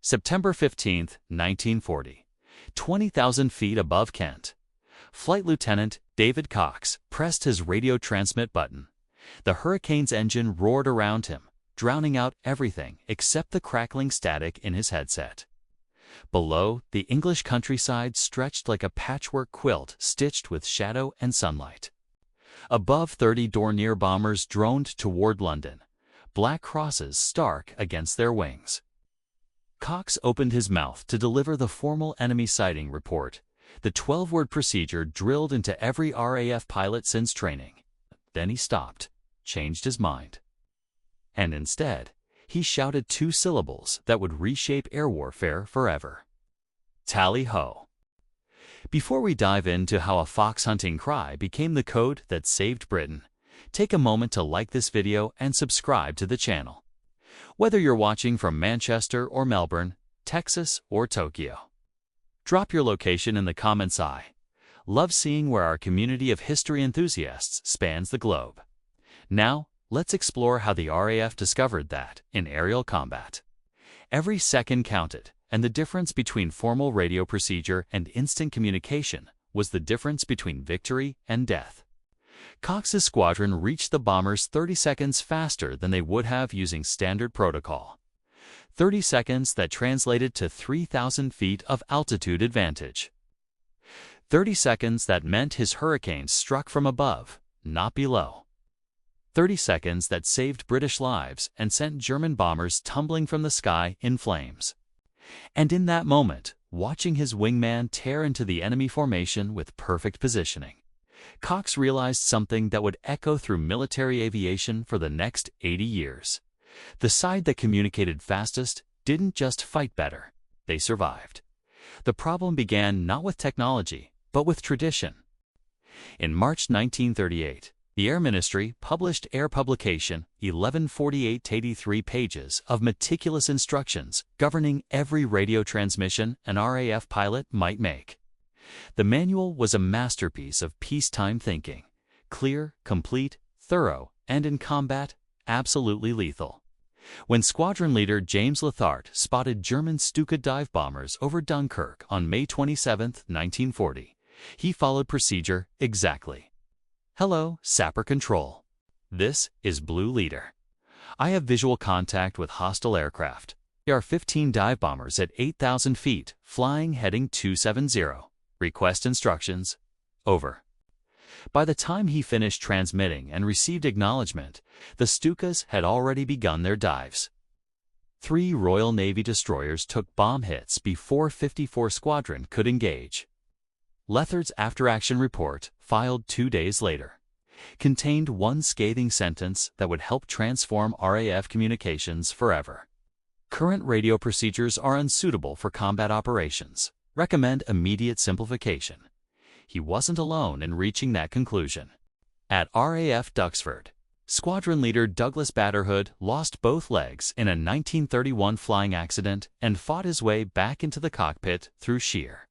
September 15, 1940. 20,000 feet above Kent. Flight Lieutenant David Cox pressed his radio transmit button. The Hurricane's engine roared around him, drowning out everything except the crackling static in his headset. Below, the English countryside stretched like a patchwork quilt stitched with shadow and sunlight. Above, 30 Dornier bombers droned toward London, black crosses stark against their wings. Cox opened his mouth to deliver the formal enemy sighting report, the 12-word procedure drilled into every RAF pilot since training. Then he stopped, changed his mind. And instead, he shouted 2 syllables that would reshape air warfare forever. Tally-ho! Before we dive into how a fox-hunting cry became the code that saved Britain, take a moment to like this video and subscribe to the channel. Whether you're watching from Manchester or Melbourne, Texas or Tokyo. Drop your location in the comments. I love seeing where our community of history enthusiasts spans the globe. Now, let's explore how the RAF discovered that, in aerial combat, every second counted, and the difference between formal radio procedure and instant communication was the difference between victory and death. Cox's squadron reached the bombers 30 seconds faster than they would have using standard protocol. 30 seconds that translated to 3,000 feet of altitude advantage. 30 seconds that meant his Hurricanes struck from above, not below. 30 seconds that saved British lives and sent German bombers tumbling from the sky in flames. And in that moment, watching his wingman tear into the enemy formation with perfect positioning, Cox realized something that would echo through military aviation for the next 80 years. The side that communicated fastest didn't just fight better, they survived. The problem began not with technology, but with tradition. In March 1938, the Air Ministry published Air Publication 1148, 83 pages of meticulous instructions governing every radio transmission an RAF pilot might make. The manual was a masterpiece of peacetime thinking, clear, complete, thorough, and in combat, absolutely lethal. When Squadron Leader James Lethart spotted German Stuka dive bombers over Dunkirk on May 27, 1940, he followed procedure exactly. Hello, Sapper Control. This is Blue Leader. I have visual contact with hostile aircraft. There are 15 dive bombers at 8,000 feet, flying heading 270. Request instructions. Over. By the time he finished transmitting and received acknowledgement, the Stukas had already begun their dives. 3 Royal Navy destroyers took bomb hits before 54 Squadron could engage. Lethart's after-action report, filed 2 days later, contained one scathing sentence that would help transform RAF communications forever. Current radio procedures are unsuitable for combat operations. Recommend immediate simplification. He wasn't alone in reaching that conclusion. At RAF Duxford, Squadron Leader Douglas Bader lost both legs in a 1931 flying accident and fought his way back into the cockpit through sheer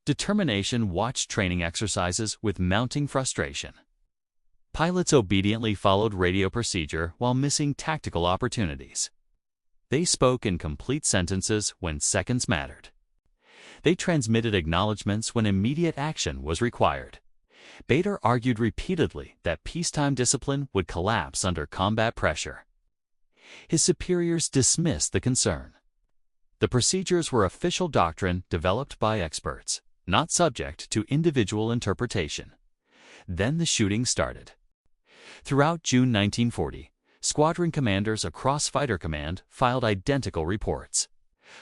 determination. Watched training exercises with mounting frustration. Pilots obediently followed radio procedure while missing tactical opportunities. They spoke in complete sentences when seconds mattered. They transmitted acknowledgments when immediate action was required. Bader argued repeatedly that peacetime discipline would collapse under combat pressure. His superiors dismissed the concern. The procedures were official doctrine developed by experts, not subject to individual interpretation. Then the shooting started. Throughout June 1940, squadron commanders across Fighter Command filed identical reports.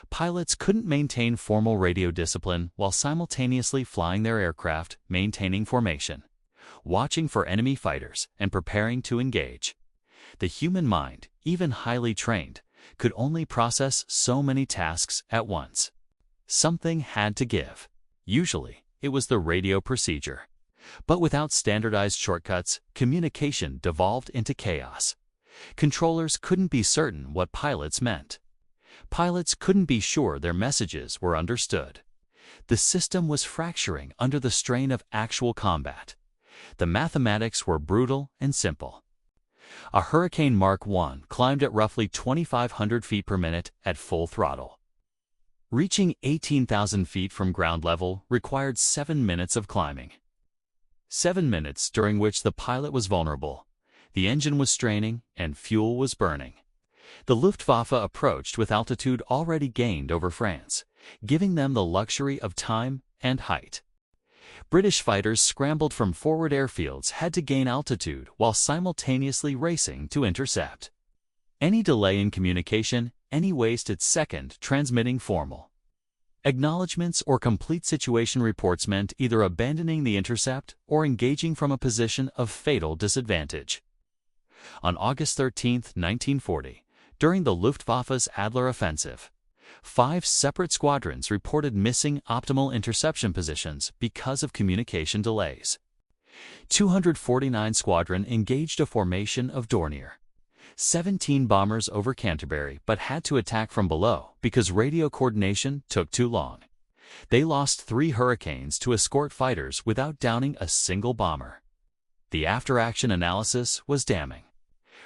Pilots couldn't maintain formal radio discipline while simultaneously flying their aircraft, maintaining formation, watching for enemy fighters, and preparing to engage. The human mind, even highly trained, could only process so many tasks at once. Something had to give. Usually, it was the radio procedure. But without standardized shortcuts, communication devolved into chaos. Controllers couldn't be certain what pilots meant. Pilots couldn't be sure their messages were understood. The system was fracturing under the strain of actual combat. The mathematics were brutal and simple. A Hurricane Mark I climbed at roughly 2,500 feet per minute at full throttle. Reaching 18,000 feet from ground level required 7 minutes of climbing. 7 minutes during which the pilot was vulnerable. The engine was straining and fuel was burning. The Luftwaffe approached with altitude already gained over France, giving them the luxury of time and height. British fighters scrambled from forward airfields had to gain altitude while simultaneously racing to intercept. Any delay in communication, any wasted second transmitting formal acknowledgements or complete situation reports meant either abandoning the intercept or engaging from a position of fatal disadvantage. On August 13, 1940, during the Luftwaffe's Adler offensive, 5 separate squadrons reported missing optimal interception positions because of communication delays. 249 Squadron engaged a formation of Dornier. 17 bombers over Canterbury but had to attack from below because radio coordination took too long. They lost 3 Hurricanes to escort fighters without downing a single bomber. The after-action analysis was damning.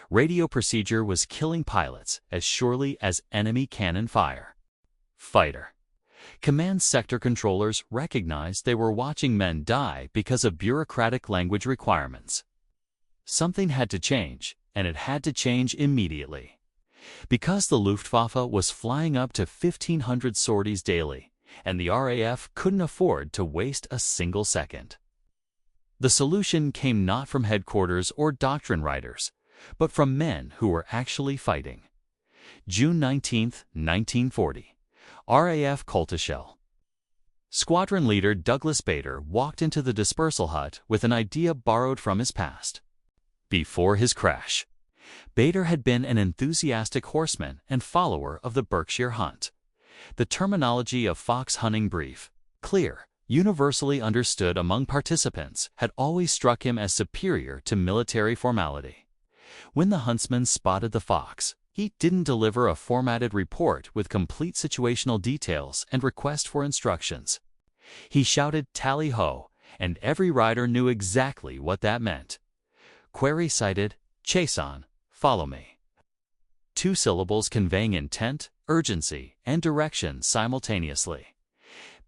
Radio procedure was killing pilots as surely as enemy cannon fire. Fighter. Command sector controllers recognized they were watching men die because of bureaucratic language requirements. Something had to change, and it had to change immediately. Because the Luftwaffe was flying up to 1,500 sorties daily, and the RAF couldn't afford to waste a single second. The solution came not from headquarters or doctrine writers, but from men who were actually fighting. June 19, 1940. RAF Kultuschelle. Squadron Leader Douglas Bader walked into the dispersal hut with an idea borrowed from his past. Before his crash, Bader had been an enthusiastic horseman and follower of the Berkshire hunt. The terminology of fox hunting brief, clear, universally understood among participants, had always struck him as superior to military formality. When the huntsman spotted the fox, he didn't deliver a formatted report with complete situational details and request for instructions. He shouted "Tally-ho," and every rider knew exactly what that meant. Query cited, "Chase on, follow me." 2 syllables conveying intent, urgency, and direction simultaneously.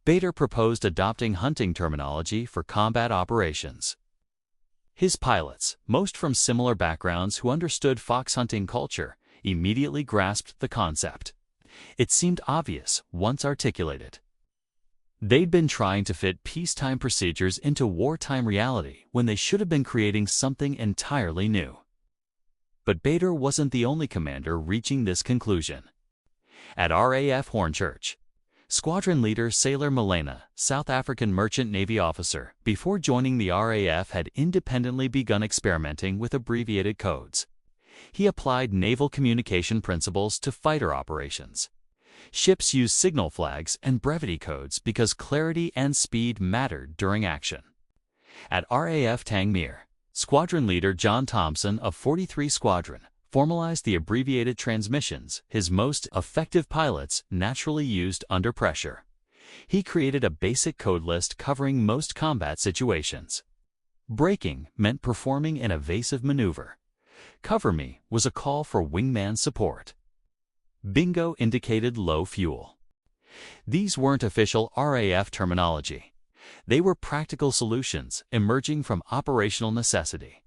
Bader proposed adopting hunting terminology for combat operations. His pilots, most from similar backgrounds who understood fox hunting culture, immediately grasped the concept. It seemed obvious once articulated. They'd been trying to fit peacetime procedures into wartime reality when they should have been creating something entirely new. But Bader wasn't the only commander reaching this conclusion. At RAF Hornchurch, Squadron Leader Sailor Milena, South African merchant Navy officer, before joining the RAF had independently begun experimenting with abbreviated codes. He applied naval communication principles to fighter operations. Ships used signal flags and brevity codes because clarity and speed mattered during action. At RAF Tangmere, Squadron Leader John Thompson of 43 Squadron formalized the abbreviated transmissions his most effective pilots naturally used under pressure. He created a basic code list covering most combat situations. Braking meant performing an evasive maneuver. Cover me was a call for wingman support. Bingo indicated low fuel. These weren't official RAF terminology. They were practical solutions emerging from operational necessity.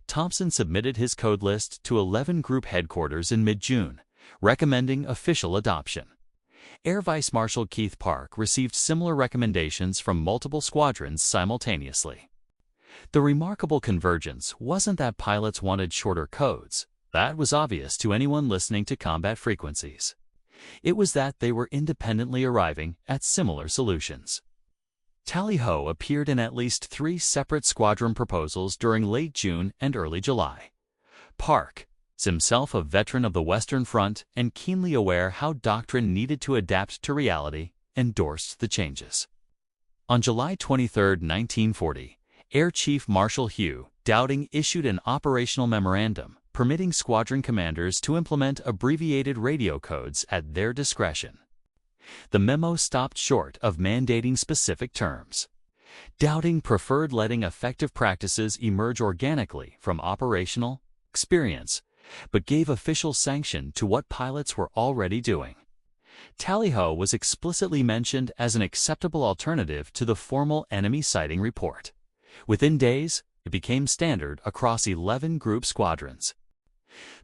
Thompson submitted his code list to 11 group headquarters in mid-June, recommending official adoption. Air Vice Marshal Keith Park received similar recommendations from multiple squadrons simultaneously. The remarkable convergence wasn't that pilots wanted shorter codes. That was obvious to anyone listening to combat frequencies. It was that they were independently arriving at similar solutions. Tally-ho appeared in at least 3 separate squadron proposals during late June and early July. Park, himself a veteran of the Western Front and keenly aware how doctrine needed to adapt to reality, endorsed the changes. On July 23, 1940, Air Chief Marshal Hugh Dowding issued an operational memorandum permitting squadron commanders to implement abbreviated radio codes at their discretion. The memo stopped short of mandating specific terms. Dowding preferred letting effective practices emerge organically from operational, experience, but gave official sanction to what pilots were already doing. Tally-ho was explicitly mentioned as an acceptable alternative to the formal enemy sighting report. Within days, it became standard across 11 group squadrons.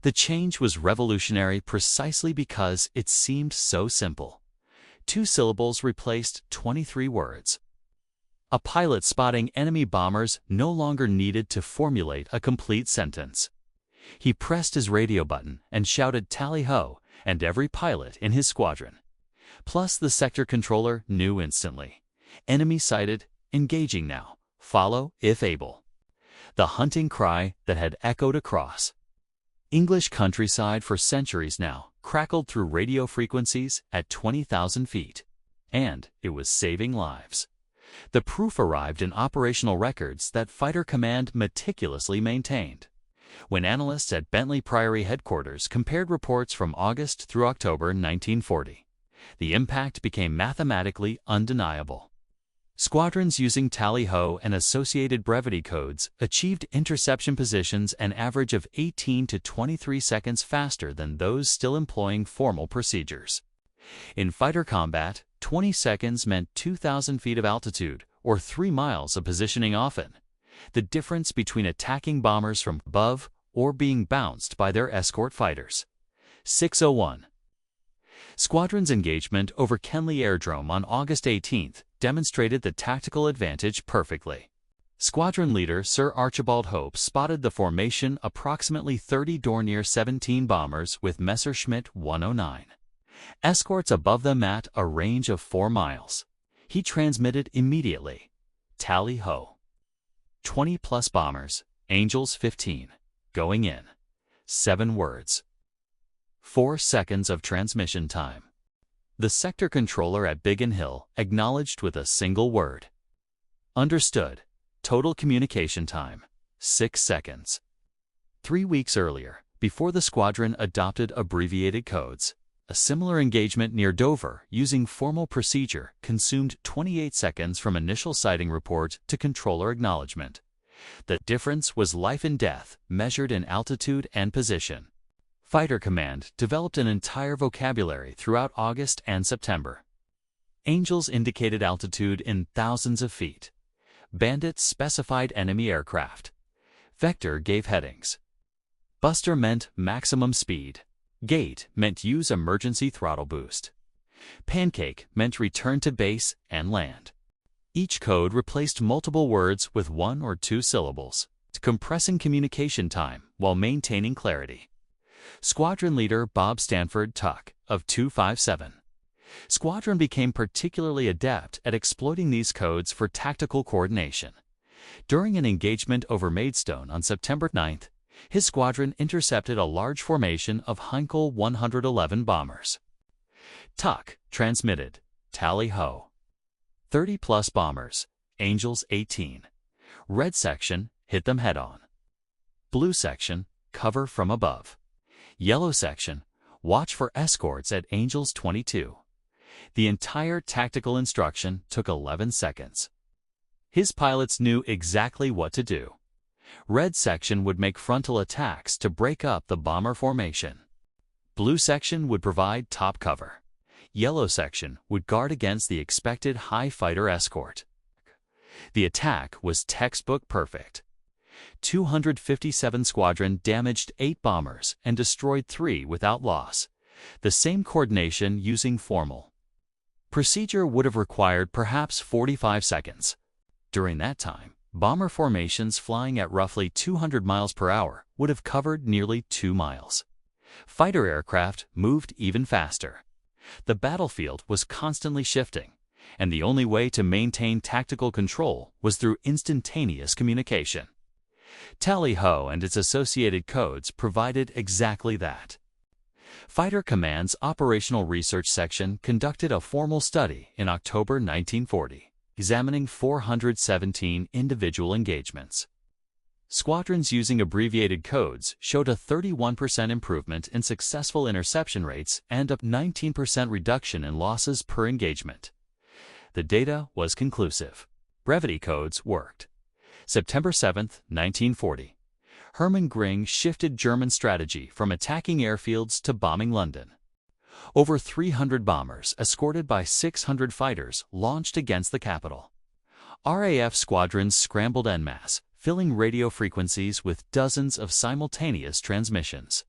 The change was revolutionary precisely because it seemed so simple. 2 syllables replaced 23 words. A pilot spotting enemy bombers no longer needed to formulate a complete sentence. He pressed his radio button and shouted "Tally-ho," and every pilot in his squadron. Plus, the sector controller knew instantly. Enemy sighted, engaging now, follow if able. The hunting cry that had echoed across English countryside for centuries now crackled through radio frequencies at 20,000 feet. And it was saving lives. The proof arrived in operational records that Fighter Command meticulously maintained. When analysts at Bentley Priory headquarters compared reports from August through October 1940, the impact became mathematically undeniable. Squadrons using Tally-ho and associated brevity codes achieved interception positions an average of 18 to 23 seconds faster than those still employing formal procedures. In fighter combat, 20 seconds meant 2,000 feet of altitude, or 3 miles of positioning often. The difference between attacking bombers from above or being bounced by their escort fighters. 601. Squadron's engagement over Kenley Airdrome on August 18th demonstrated the tactical advantage perfectly. Squadron leader Sir Archibald Hope spotted the formation approximately 30 Dornier 17 bombers with Messerschmitt 109. Escorts above them at a range of 4 miles. He transmitted immediately. Tally-ho. 20-plus bombers, Angels 15, going in. 7 words. 4 seconds of transmission time. The sector controller at Biggin Hill acknowledged with a single word. Understood. Total communication time, 6 seconds. 3 weeks earlier, before the squadron adopted abbreviated codes, a similar engagement near Dover using formal procedure consumed 28 seconds from initial sighting report to controller acknowledgement. The difference was life and death measured in altitude and position. Fighter Command developed an entire vocabulary throughout August and September. Angels indicated altitude in thousands of feet. Bandits specified enemy aircraft. Vector gave headings. Buster meant maximum speed. Gate meant use emergency throttle boost. Pancake meant return to base and land. Each code replaced multiple words with 1 or 2 syllables, compressing communication time while maintaining clarity. Squadron leader Bob Stanford Tuck of 257. Squadron became particularly adept at exploiting these codes for tactical coordination. During an engagement over Maidstone on September 9th, his squadron intercepted a large formation of Heinkel 111 bombers. Tuck transmitted, Tally-ho. 30-plus bombers, Angels 18. Red section, hit them head-on. Blue section, cover from above. Yellow section, watch for escorts at Angels 22. The entire tactical instruction took 11 seconds. His pilots knew exactly what to do. Red section would make frontal attacks to break up the bomber formation. Blue section would provide top cover. Yellow section would guard against the expected high fighter escort. The attack was textbook perfect. 257 Squadron damaged 8 bombers and destroyed 3 without loss. The same coordination using formal procedure would have required perhaps 45 seconds. During that time, bomber formations flying at roughly 200 miles per hour would have covered nearly 2 miles. Fighter aircraft moved even faster. The battlefield was constantly shifting, and the only way to maintain tactical control was through instantaneous communication. Tally-ho and its associated codes provided exactly that. Fighter Command's Operational Research Section conducted a formal study in October 1940, examining 417 individual engagements. Squadrons using abbreviated codes showed a 31% improvement in successful interception rates and a 19% reduction in losses per engagement. The data was conclusive. Brevity codes worked. September 7, 1940. Hermann Göring shifted German strategy from attacking airfields to bombing London. Over 300 bombers, escorted by 600 fighters, launched against the capital. RAF squadrons scrambled en masse, filling radio frequencies with dozens of simultaneous transmissions.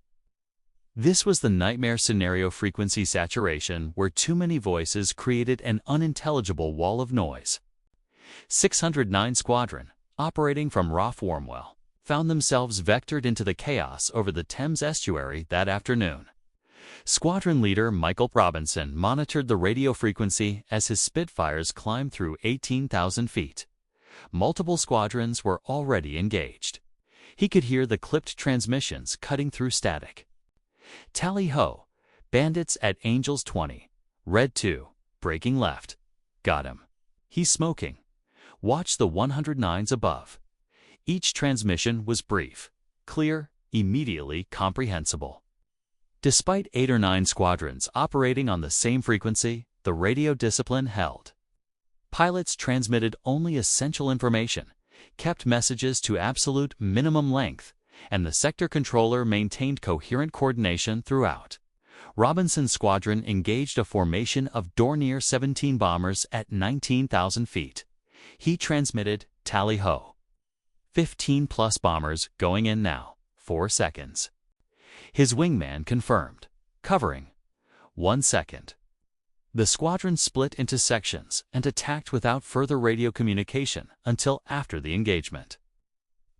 This was the nightmare scenario: frequency saturation, where too many voices created an unintelligible wall of noise. 609 Squadron, operating from RAF Warmwell, found themselves vectored into the chaos over the Thames estuary that afternoon. Squadron leader Michael Robinson monitored the radio frequency as his Spitfires climbed through 18,000 feet. Multiple squadrons were already engaged. He could hear the clipped transmissions cutting through static. Tally-ho! Bandits at Angels 20. Red 2. Breaking left. Got him. He's smoking. Watch the 109s above. Each transmission was brief, clear, immediately comprehensible. Despite 8 or 9 squadrons operating on the same frequency, the radio discipline held. Pilots transmitted only essential information, kept messages to absolute minimum length, and the sector controller maintained coherent coordination throughout. Robinson's squadron engaged a formation of Dornier 17 bombers at 19,000 feet. He transmitted, tally-ho. 15-plus bombers going in now, 4 seconds. His wingman confirmed, covering, 1 second. The squadron split into sections and attacked without further radio communication until after the engagement.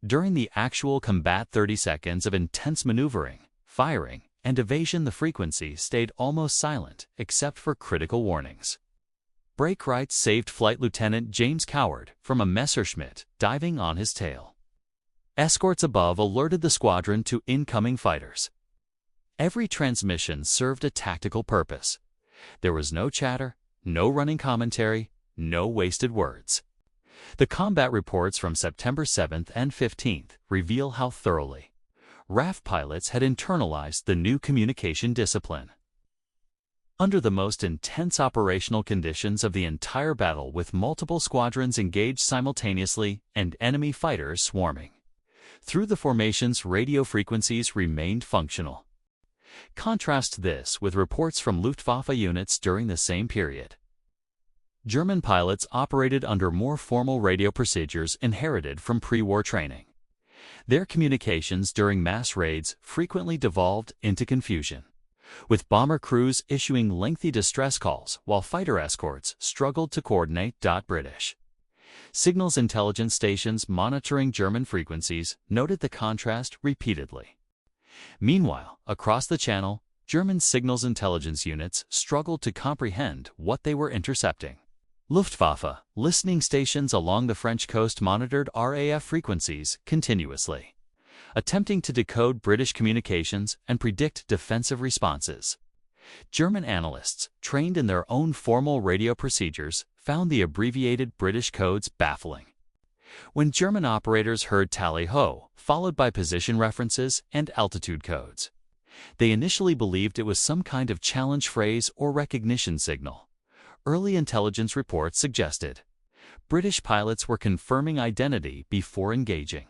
During the actual combat, 30 seconds of intense maneuvering, firing, and evasion, the frequency stayed almost silent except for critical warnings. Brake rights saved Flight Lieutenant James Coward from a Messerschmitt diving on his tail. Escorts above alerted the squadron to incoming fighters. Every transmission served a tactical purpose. There was no chatter, no running commentary, no wasted words. The combat reports from September 7th and 15th reveal how thoroughly RAF pilots had internalized the new communication discipline. Under the most intense operational conditions of the entire battle, with multiple squadrons engaged simultaneously and enemy fighters swarming, through the formations, radio frequencies remained functional. Contrast this with reports from Luftwaffe units during the same period. German pilots operated under more formal radio procedures inherited from pre-war training. Their communications during mass raids frequently devolved into confusion, with bomber crews issuing lengthy distress calls while fighter escorts struggled to coordinate. British signals intelligence stations monitoring German frequencies noted the contrast repeatedly. Meanwhile, across the Channel, German signals intelligence units struggled to comprehend what they were intercepting. Luftwaffe listening stations along the French coast monitored RAF frequencies continuously, attempting to decode British communications and predict defensive responses. German analysts, trained in their own formal radio procedures, found the abbreviated British codes baffling. When German operators heard tally-ho, followed by position references and altitude codes, they initially believed it was some kind of challenge phrase or recognition signal. Early intelligence reports suggested British pilots were confirming identity before engaging.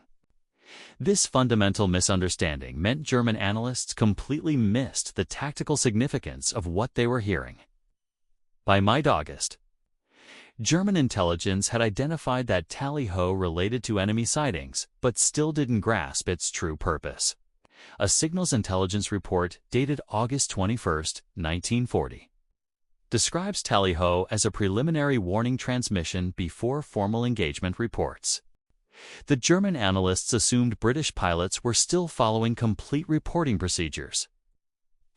This fundamental misunderstanding meant German analysts completely missed the tactical significance of what they were hearing. By mid-August, German intelligence had identified that tally-ho related to enemy sightings, but still didn't grasp its true purpose. A signals intelligence report dated August 21, 1940, describes tally-ho as a preliminary warning transmission before formal engagement reports. The German analysts assumed British pilots were still following complete reporting procedures.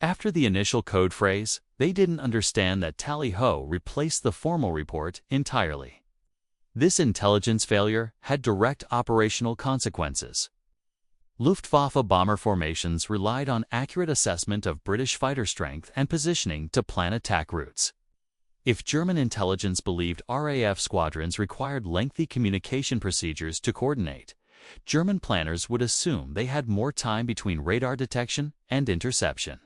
After the initial code phrase, they didn't understand that tally-ho replaced the formal report entirely. This intelligence failure had direct operational consequences. Luftwaffe bomber formations relied on accurate assessment of British fighter strength and positioning to plan attack routes. If German intelligence believed RAF squadrons required lengthy communication procedures to coordinate, German planners would assume they had more time between radar detection and interception.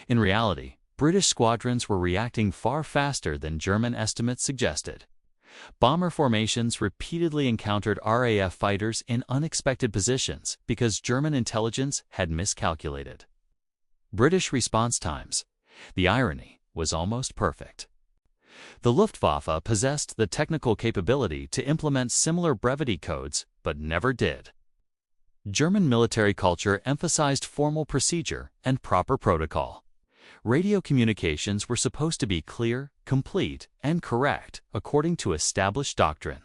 In reality, British squadrons were reacting far faster than German estimates suggested. Bomber formations repeatedly encountered RAF fighters in unexpected positions because German intelligence had miscalculated. British response times. The irony was almost perfect. The Luftwaffe possessed the technical capability to implement similar brevity codes, but never did. German military culture emphasized formal procedure and proper protocol. Radio communications were supposed to be clear, complete, and correct according to established doctrine.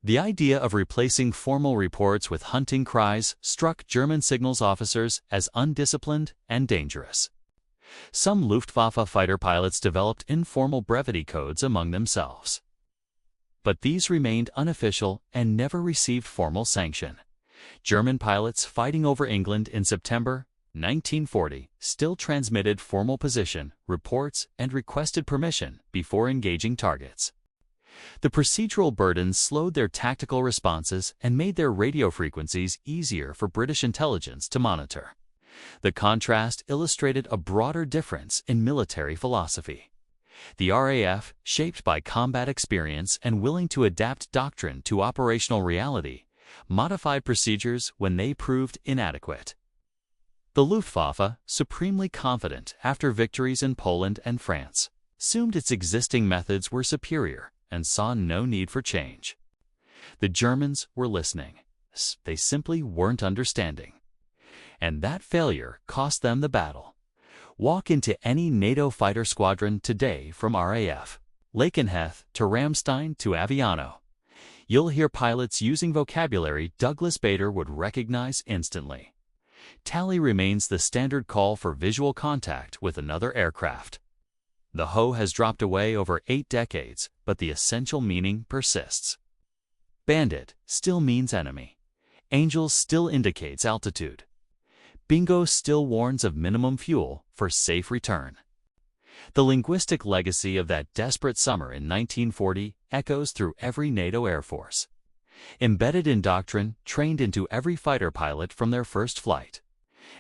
The idea of replacing formal reports with hunting cries struck German signals officers as undisciplined and dangerous. Some Luftwaffe fighter pilots developed informal brevity codes among themselves. But these remained unofficial and never received formal sanction. German pilots fighting over England in September 1940 still transmitted formal position, reports, and requested permission before engaging targets. The procedural burdens slowed their tactical responses and made their radio frequencies easier for British intelligence to monitor. The contrast illustrated a broader difference in military philosophy. The RAF, shaped by combat experience and willing to adapt doctrine to operational reality, modified procedures when they proved inadequate. The Luftwaffe, supremely confident after victories in Poland and France, assumed its existing methods were superior and saw no need for change. The Germans were listening. They simply weren't understanding. And that failure cost them the battle. Walk into any NATO fighter squadron today from RAF, Lakenheath to Ramstein to Aviano. You'll hear pilots using vocabulary Douglas Bader would recognize instantly. Tally remains the standard call for visual contact with another aircraft. The HO has dropped away over 8 decades, but the essential meaning persists. Bandit still means enemy. Angel still indicates altitude. Bingo still warns of minimum fuel for safe return. The linguistic legacy of that desperate summer in 1940 echoes through every NATO Air Force. Embedded in doctrine, trained into every fighter pilot from their first flight,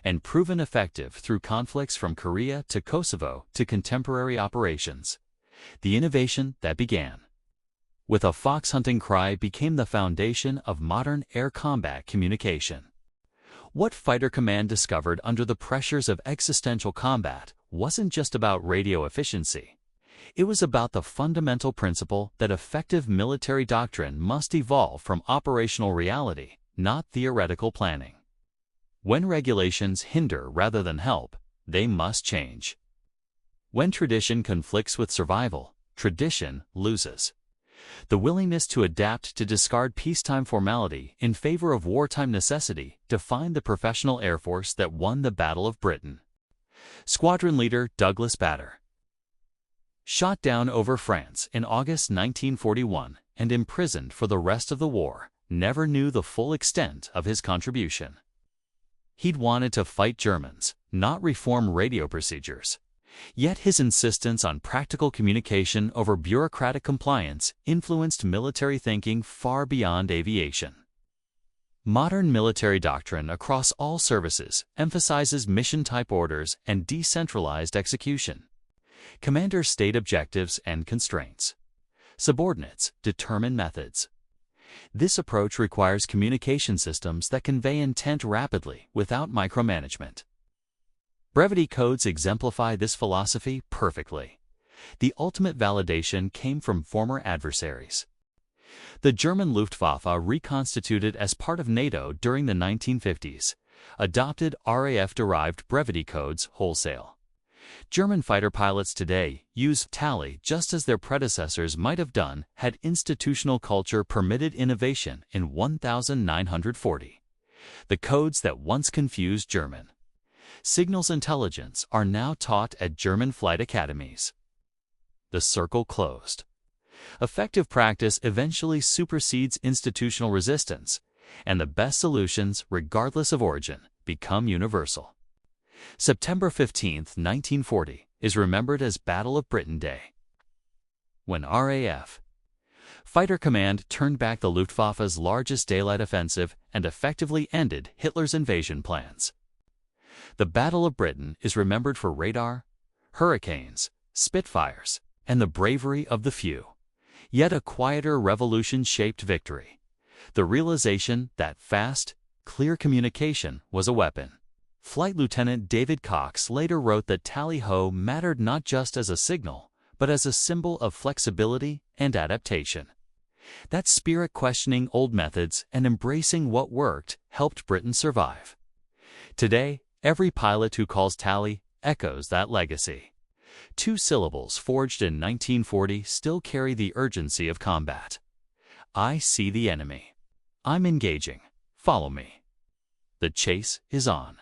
and proven effective through conflicts from Korea to Kosovo to contemporary operations. The innovation that began with a fox hunting cry became the foundation of modern air combat communication. What Fighter Command discovered under the pressures of existential combat wasn't just about radio efficiency. It was about the fundamental principle that effective military doctrine must evolve from operational reality, not theoretical planning. When regulations hinder rather than help, they must change. When tradition conflicts with survival, tradition loses. The willingness to adapt to discard peacetime formality in favor of wartime necessity defined the professional Air Force that won the Battle of Britain. Squadron Leader Douglas Bader, shot down over France in August 1941 and imprisoned for the rest of the war, never knew the full extent of his contribution. He'd wanted to fight Germans, not reform radio procedures. Yet his insistence on practical communication over bureaucratic compliance influenced military thinking far beyond aviation. Modern military doctrine across all services emphasizes mission-type orders and decentralized execution. Commanders state objectives and constraints. Subordinates determine methods. This approach requires communication systems that convey intent rapidly without micromanagement. Brevity codes exemplify this philosophy perfectly. The ultimate validation came from former adversaries. The German Luftwaffe, reconstituted as part of NATO during the 1950s, adopted RAF-derived brevity codes wholesale. German fighter pilots today use Tally just as their predecessors might have done had institutional culture permitted innovation in 1940. The codes that once confused German signals intelligence are now taught at German flight academies. The circle closed. Effective practice eventually supersedes institutional resistance, and the best solutions, regardless of origin, become universal. September 15, 1940, is remembered as Battle of Britain Day. When RAF Fighter Command turned back the Luftwaffe's largest daylight offensive and effectively ended Hitler's invasion plans. The Battle of Britain is remembered for radar, hurricanes, Spitfires, and the bravery of the few. Yet a quieter revolution shaped victory. The realization that fast, clear communication was a weapon. Flight Lieutenant David Cox later wrote that tally-ho mattered not just as a signal, but as a symbol of flexibility and adaptation. That spirit questioning old methods and embracing what worked helped Britain survive. Today, every pilot who calls tally echoes that legacy. Two syllables forged in 1940 still carry the urgency of combat. I see the enemy. I'm engaging. Follow me. The chase is on.